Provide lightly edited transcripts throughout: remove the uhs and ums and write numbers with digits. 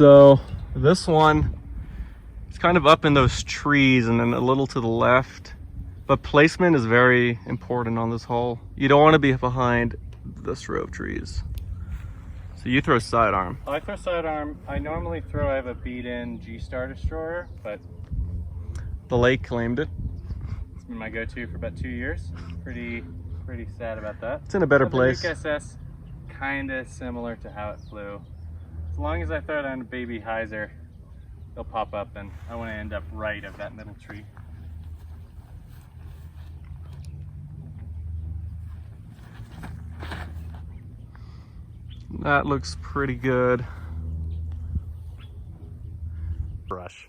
So this one, it's kind of up in those trees and then a little to the left. But placement is very important on this hole. You don't want to be behind this row of trees. So you throw sidearm. I throw sidearm. I normally throw, I have a beat-in G-Star Destroyer, but The lake claimed it. it's been my go-to for about 2 years. Pretty sad about that. It's in a better But place. The Nuke SS, kind of similar to how it flew. As long as I throw it on a baby hyzer, it'll pop up, and I want to end up right of that middle tree. That looks pretty good. Brush.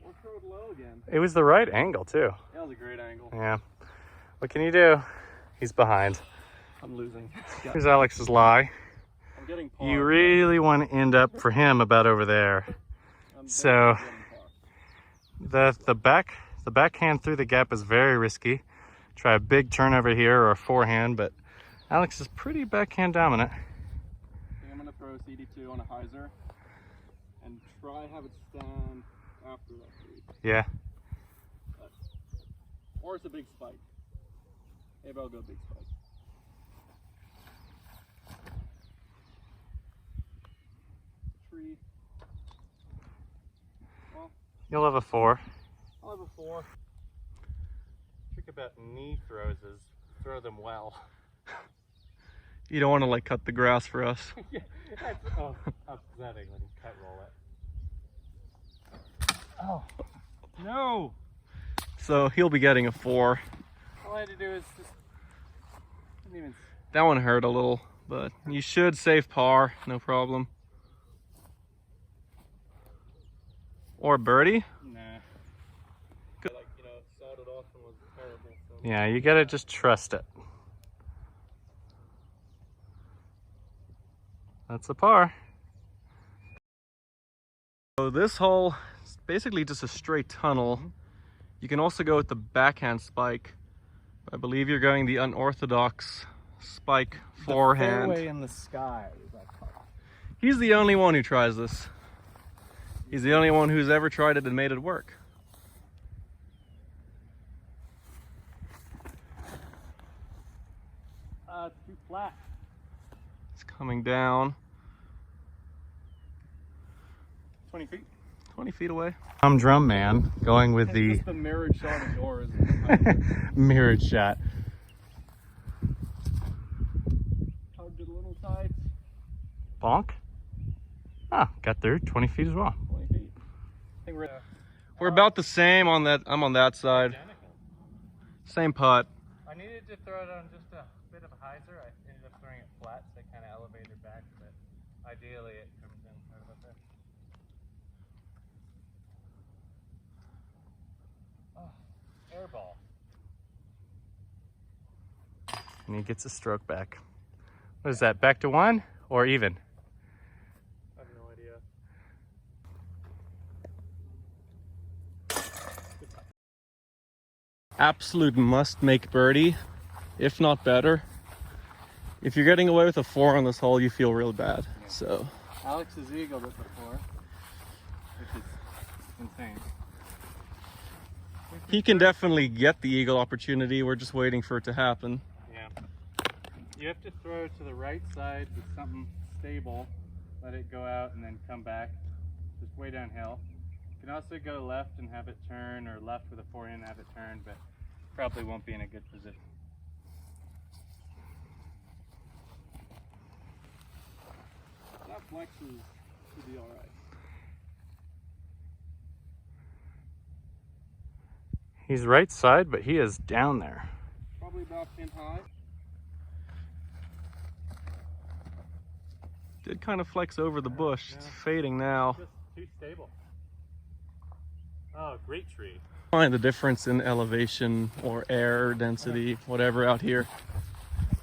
We'll throw it low again. It was the right angle too. That was a great angle. Yeah. What can you do? He's behind. I'm losing. Here's Alex's lie. I'm getting par. You really want to end up for him about over there. So the backhand through the gap is very risky. Try a big turn over here or a forehand, but Alex is pretty backhand dominant. I think I'm gonna throw a CD2 on a hyzer and try have it stand after that tree. Yeah. Or it's a big spike. Maybe I'll go big spike. Tree. Well, You'll have a 4. I'll have a 4. Trick about knee throws is throw them well. You don't want to like cut the grass for us. Yeah, that's upsetting when you cut roll it. Oh, no! So he'll be getting a 4. All I had to do is just, didn't even... That one hurt a little, but you should save par, no problem. Or birdie. Nah. Good. Like, you know, started off and was terrible. So. Yeah, you gotta just trust it. That's a par. So this hole is basically just a straight tunnel. You can also go with the backhand spike. I believe you're going the unorthodox spike forehand. The fairway in the sky. He's the only one who tries this. He's the only one who's ever tried it and made it work. It's too flat. It's coming down. 20 feet. 20 feet away. I'm drum man, going with the Just the mirrored shot of yours. mirrored shot. Hugged it a little tight. Bonk. Ah, got through 20 feet as well. 20 feet. I think we're about the same on that. I'm on that side. Same putt. I needed to throw it on just a bit of a hyzer. I ended up throwing it flat, so it kind of elevated back, but ideally it comes in right about there. Oh, air ball. And he gets a stroke back. What is that, back to 1 or even? I have no idea. Absolute must make birdie, if not better. If you're getting away with a 4 on this hole, you feel real bad. Yeah. So Alex has eagled it before, which is insane. he can definitely get the eagle opportunity. We're just waiting for it to happen. Yeah. You have to throw to the right side with something stable, let it go out and then come back, just way downhill. You can also go left and have it turn, or left with a forehand and have it turn, but probably won't be in a good position. That flexes should be all right. He's right side, but he is down there. Probably about pin high. Did kind of flex over the bush. It's fading now. Just too stable. Oh, great tree. Find the difference in elevation or air density, whatever out here.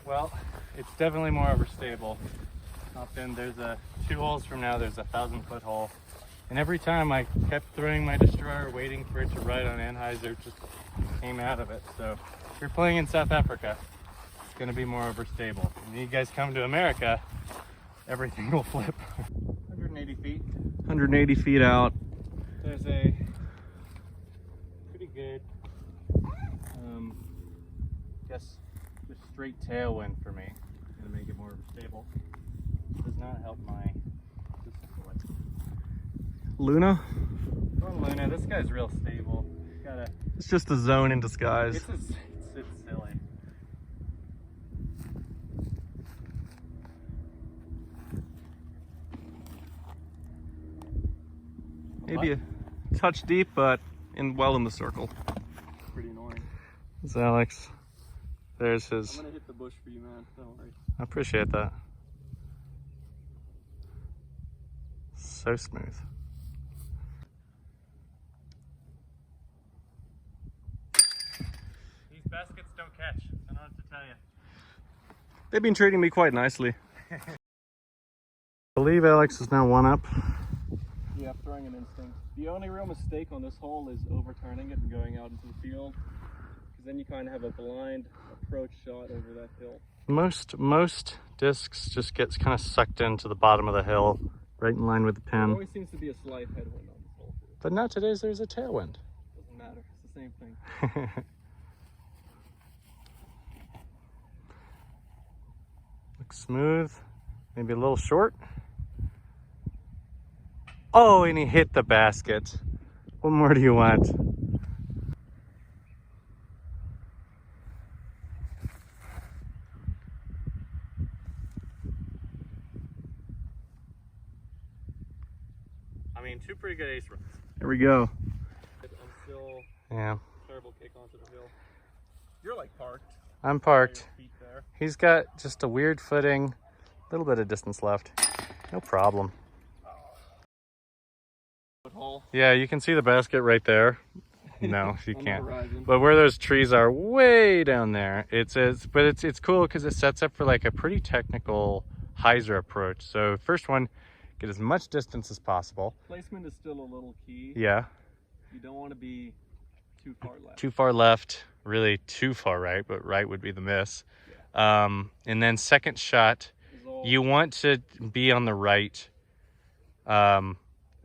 Well, it's definitely more overstable. Often there's 2 holes from now, there's a 1,000-foot hole. And every time I kept throwing my destroyer, waiting for it to ride on Anheuser, it just came out of it. So if you're playing in South Africa, it's going to be more overstable. When you guys come to America, everything will flip. 180 feet. 180 feet out. There's a pretty good, guess, just straight tailwind for me. Gonna make it more stable. Does not help my Luna? Going Luna, this guy's real stable. It's just a zone in disguise. It's silly. Maybe a touch deep, but well in the circle. Pretty annoying. It's Alex. There's his. I'm gonna hit the bush for you, man. Don't worry. I appreciate that. So smooth. These baskets don't catch. I don't have to tell you. They've been treating me quite nicely. I believe Alex is now 1 up. Yeah, throwing an instinct. The only real mistake on this hole is overturning it and going out into the field, because then you kind of have a blind approach shot over that hill. Most discs just gets kind of sucked into the bottom of the hill, right in line with the There pin. always seems to be a slight headwind on this hole too. But not today's. There's a tailwind. Doesn't matter. It's the same thing. Looks smooth. Maybe a little short. Oh, and he hit the basket. What more do you want? I mean, two pretty good ace runs. Here we go. I'm still Yeah. terrible kick onto the hill. You're like parked. I'm parked. Feet there. He's got just a weird footing. A little bit of distance left. No problem. Hole. Yeah, you can see the basket right there. No, you On the can't. horizon. But where those trees are, way down there, it's cool because it sets up for like a pretty technical hyzer approach. So first one, get as much distance as possible. Placement is still a little key. Yeah. You don't want to be too far left. Too far left, really too far right, but right would be the miss. Yeah. And then second shot, you want to be on the right,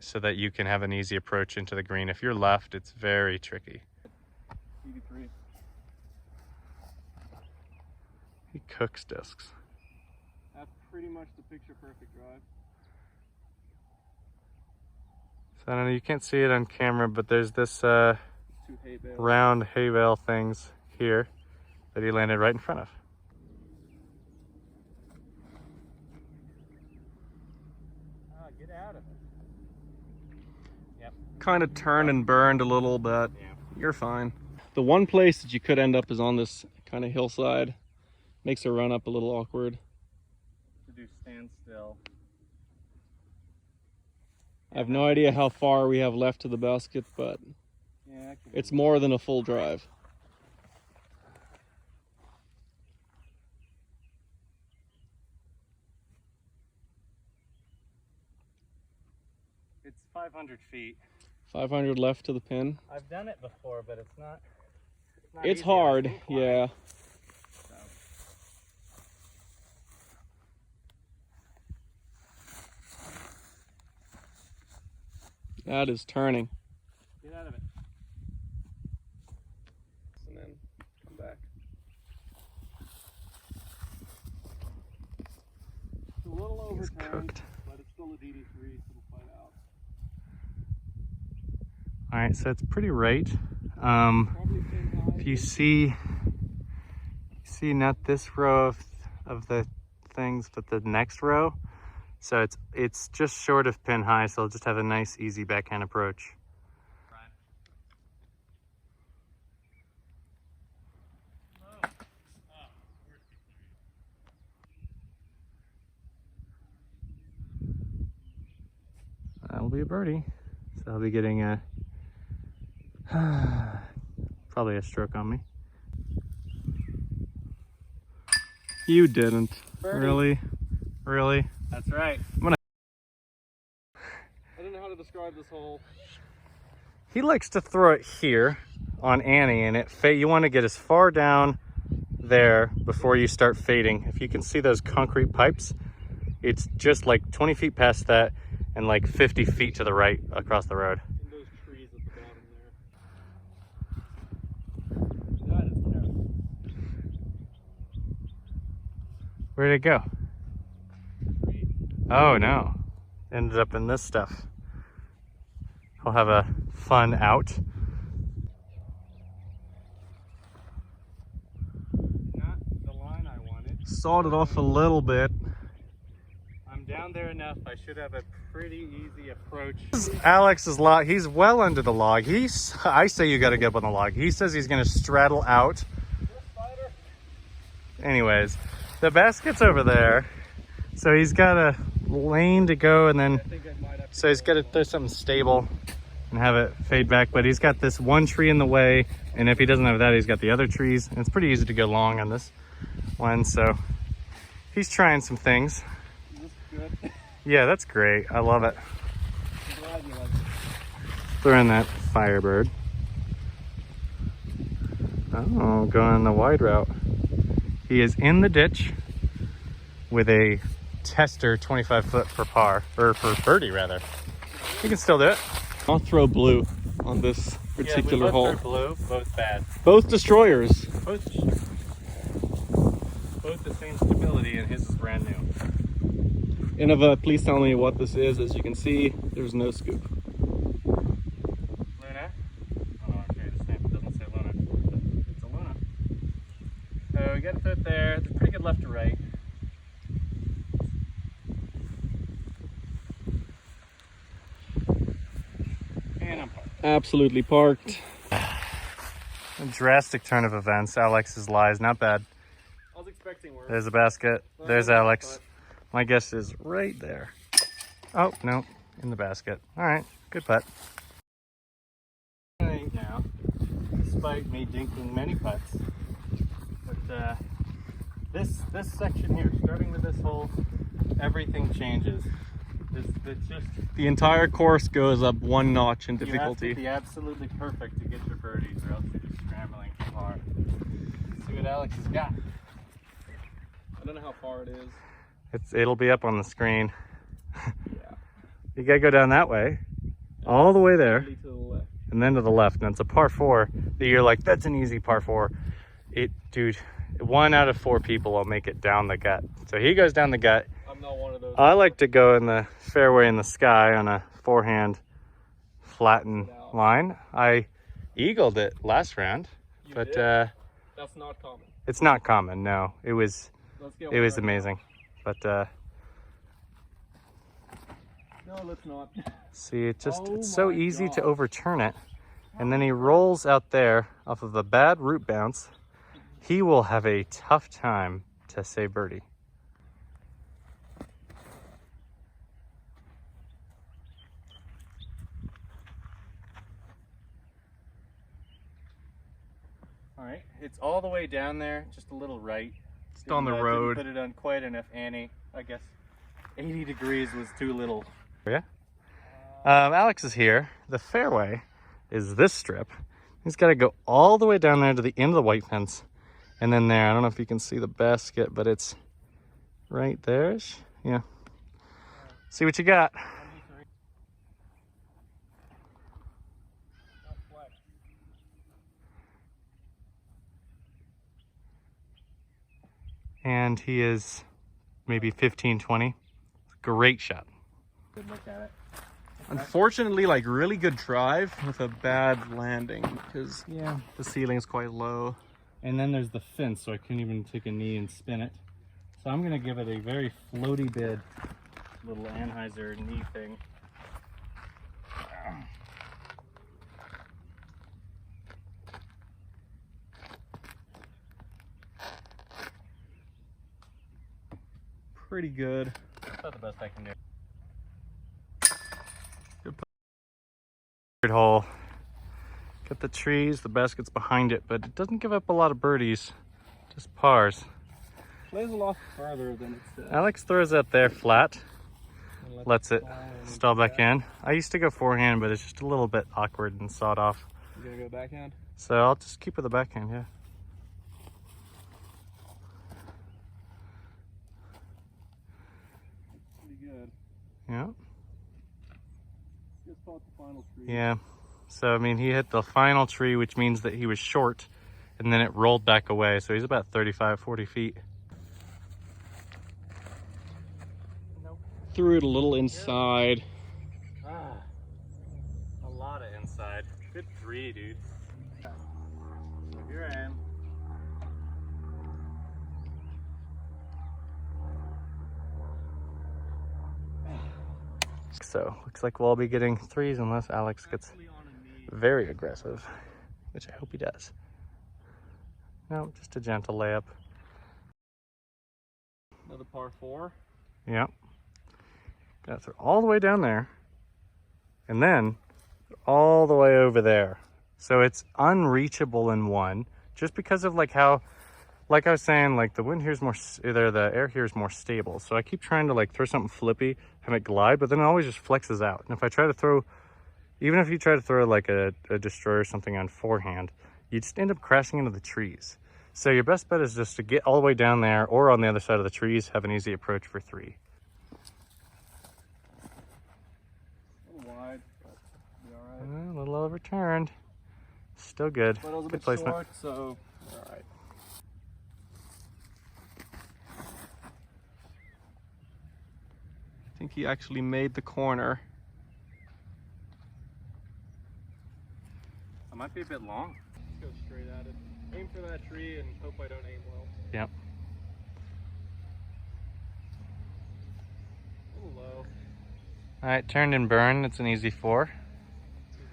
so that you can have an easy approach into the green. If you're left, it's very tricky. 83. He cooks discs. That's pretty much the picture perfect drive. So I don't know, you can't see it on camera, but there's this Two hay bales. round hay bale things here that he landed right in front of. Get out of it. Yep. Kind of turned and burned a little bit. Yeah. You're fine. The one place that you could end up is on this kind of hillside. Makes a run up a little awkward. To do standstill. I have no idea how far we have left to the basket, but Yeah, it's more than a full drive. It's 500 feet. 500 left to the pin. I've done it before, but it's not It's easy. hard, It's inclined, yeah. so. That is turning. Get out of it. And then come back. It's a little He's overturned, cooked. but it's still a DD3, so it'll fight out. All right, so it's pretty right. Probably pin high. If you see not this row of the things, but the next row. So it's just short of pin high, so it'll just have a nice, easy backhand approach. That'll be a birdie. So I'll be getting a probably a stroke on me. You didn't. Birdie. Really? That's right. I'm gonna... I don't know how to describe this hole. He likes to throw it here on Annie, and you want to get as far down there before you start fading. If you can see those concrete pipes, It's just like 20 feet past that and like 50 feet to the right across the road. And those trees at the bottom there. That is terrible. Where'd it go? Oh no. Ended up in this stuff. I'll have a fun out. Not the line I wanted. Sawed it off a little bit. I'm down there enough. I should have a pretty easy approach. This is Alex's log. He's well under the log. I say you got to get up on the log. He says he's going to straddle out. Anyways, the basket's over there. So he's got a lane to go, and then so he's got to throw something stable and have it fade back. But he's got this one tree in the way, and if he doesn't have that, he's got the other trees. And it's pretty easy to go long on this one. So he's trying some things. Good. Yeah, that's great. I love it. I'm glad you like it. Throw in that Firebird. Oh, going the wide route. He is in the ditch with a tester 25 foot for par, or for birdie rather. You can still do it. I'll throw blue on this particular hole. Blue, both bad. Both destroyers. Both the same stability, and his is brand new. Inanda, please tell me what this is. As you can see, there's no scoop. Luna? Oh, okay, the stamp doesn't say Luna. It's a Luna. So we got to throw it there. It's pretty good left to right. And I'm parked. Absolutely parked. A drastic turn of events. Alex's lies, not bad. I was expecting worse. There's a basket. There's Alex. My guess is right there. Oh, no, in the basket. All right, good putt. Now, despite me dinking many putts, but this section here, starting with this hole, everything changes. It's just The entire course goes up one notch in you have difficulty. to be absolutely perfect to get your birdies, or else you're just scrambling too hard. Let's see what Alex has got. I don't know how far it is. It'll be up on the screen. Yeah. You gotta go down that way, all the way there, To the left. and then to the left. And it's a par 4 that you're like, that's an easy par 4. Dude, 1 out of 4 people will make it down the gut. So he goes down the gut. I'm not one of those. I like to go in the fairway in the sky on a forehand flattened line. I eagled it last round, You but did? That's not common. it's not common. No, it was Let's get amazing. But No, let's not. see, it's Oh so my easy to God. overturn it. And then he rolls out there off of a bad root bounce. He will have a tough time to say birdie. All right, it's all the way down there, just a little right. Just on the Didn't road. put it on quite enough ante. I guess 80 degrees was too little. Yeah. Alex is here. The fairway is this strip. He's got to go all the way down there to the end of the white fence, and then there. I don't know if you can see the basket, but it's right there. Yeah. See what you got. And he is maybe 15, 20. Great shot. Good look at it. Unfortunately, like really good drive with a bad landing because the ceiling's quite low. And then there's the fence, so I couldn't even take a knee and spin it. So I'm gonna give it a very floaty bid. Little Anheuser knee thing. Pretty good. That's about the best I can do. Good Third hole. Got the trees, the basket's behind it, but it doesn't give up a lot of birdies. Just pars. Plays a lot further than it says. Alex throws that there flat. And Lets it stall back in. I used to go forehand, but it's just a little bit awkward and sawed off. You gonna go backhand? So I'll just keep with the backhand, yeah. Yeah. Just caught the final tree. Yeah. So, I mean, he hit the final tree, which means that he was short, and then it rolled back away. So he's about 35, 40 feet. Nope. Threw it a little inside. Ah, a lot of inside. Good 3, dude. Here I am. So, looks like we'll all be getting 3s unless Alex gets very aggressive, which I hope he does. No, just a gentle layup. Another par 4. Yep. Got to throw all the way down there, and then all the way over there. So it's unreachable in one, just because of like how, like I was saying, like the wind here is more, the air here is more stable. So I keep trying to like throw something flippy, have it glide, but then it always just flexes out. And if I try to throw, even if you try to throw like a destroyer or something on forehand, you just end up crashing into the trees. So your best bet is just to get all the way down there or on the other side of the trees, have an easy approach for 3. A little wide, but be all right. A little overturned. Still good. But it was a Good bit placement. short, so all right. I think he actually made the corner. I might be a bit long. Let's go straight at it. Aim for that tree and hope I don't aim well. Yep. A little low. All right, turned and burned. It's an easy 4.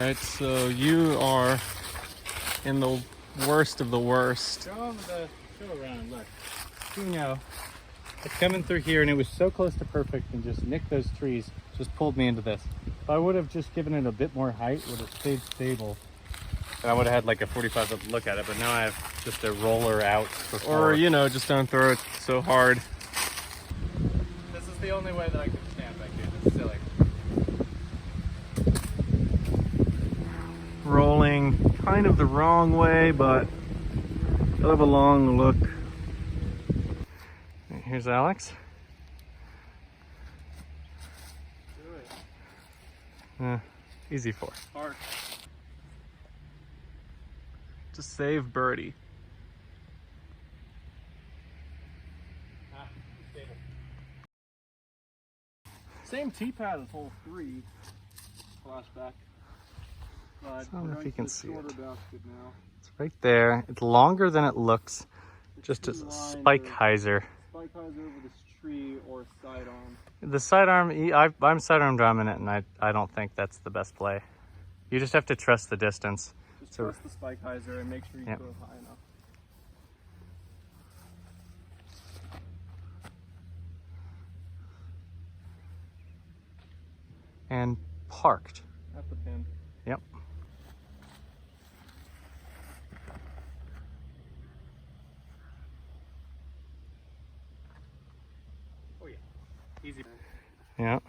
All right, so you are in the worst of the worst. Show around, look. You know, it's coming through here, and it was so close to perfect, and just nicked those trees, just pulled me into this. If I would have just given it a bit more height, would have stayed stable, and I would have had like a 45-foot look at it. But now I have just a roller out for 4. Or, you know, just don't throw it so hard. This is the only way that I can stand back here. This is silly. Rolling kind of the wrong way, but I'll have a long look. Here's Alex. Do it. Easy 4. Hard. Just save birdie. Stable. Same tee pad as hole 3. Flashback. But I don't know if you can see it. Basket now. It's right there. It's longer than it looks. Just a Two spike lines hyzer. Spike hyzer over this tree or sidearm. The sidearm, I'm sidearm dominant, and I don't think that's the best play. You just have to trust the distance. Just So- trust the spike hyzer and make sure you Yep. go high enough. And parked. At the pin. Yep. Oh yeah. Easy. Yep.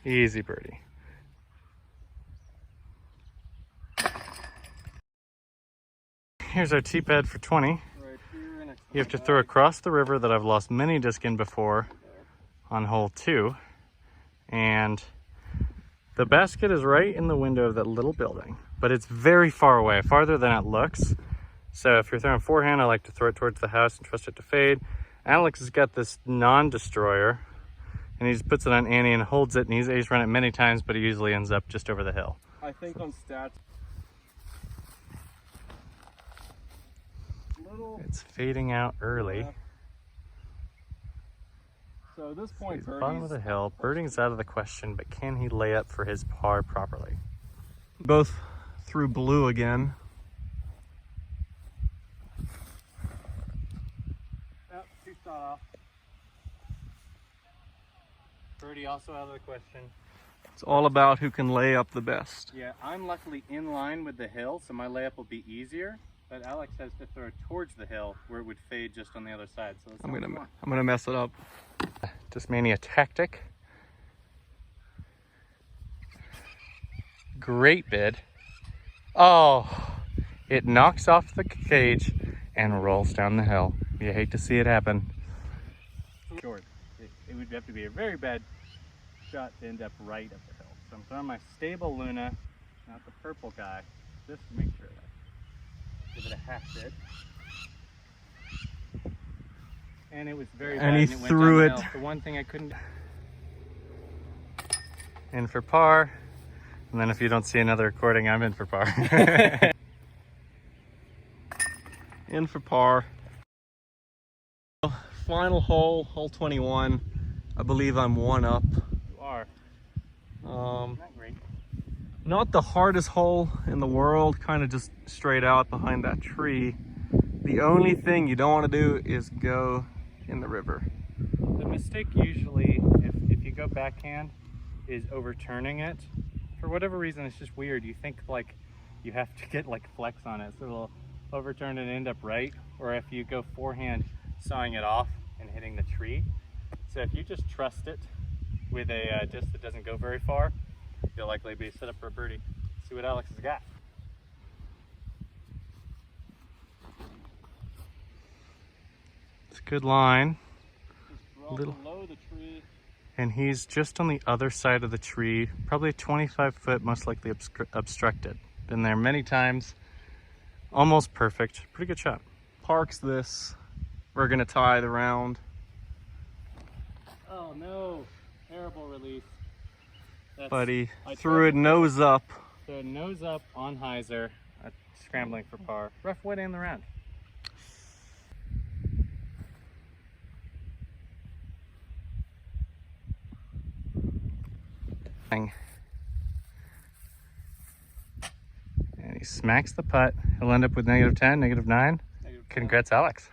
Easy birdie. Here's our tee pad for 20. Right here next to You have the to throw bag. across the river that I've lost many disc in before on hole 2. And the basket is right in the window of that little building, but it's very far away, farther than it looks. So if you're throwing forehand, I like to throw it towards the house and trust it to fade. Alex has got this non-destroyer, and he just puts it on Annie and holds it, and he's run it many times, but he usually ends up just over the hill. I think on stats. Little. It's fading out early. left. So at this He's point, at the bottom of birdie's the hill. Birding's out of the question, but can he lay up for his par properly? Both through blue again. Yep, 2 shot off. Birdie also out of the question. It's all about who can lay up the best. Yeah, I'm luckily in line with the hill, so my layup will be easier. But Alex has to throw towards the hill where it would fade just on the other side. So I'm gonna mess it up. Tasmania tactic. Great bid. Oh, it knocks off the cage and rolls down the hill. You hate to see it happen. short. It would have to be a very bad shot to end up right up the hill. So I'm throwing my stable Luna, not the purple guy, just to make sure that. Give it a half bit. And it was very bad. And he and it went threw it. down the hill. The one thing I couldn't. In for par. And then if you don't see another recording, I'm in for par. In for par. Final hole, hole 21. I believe I'm one up. You are. Not great. Not the hardest hole in the world, kind of just straight out behind that tree. The only thing you don't want to do is go in the river. The mistake usually, if you go backhand, is overturning it. For whatever reason, it's just weird. You think like you have to get like flex on it, so it'll overturn and end up right. Or if you go forehand, sawing it off and hitting the tree. So if you just trust it with a disc that doesn't go very far, you'll likely be set up for a birdie. See what Alex has got. It's a good line. Little below the tree. And he's just on the other side of the tree, probably 25 foot, most likely obstructed. Been there many times, almost perfect. Pretty good shot. Parks this. We're gonna tie the round. Oh no, terrible release. But he threw it nose up. So nose up on hyzer, scrambling for par. Rough way to end the round. And he smacks the putt. He'll end up with -10, -9. Congrats, Alex.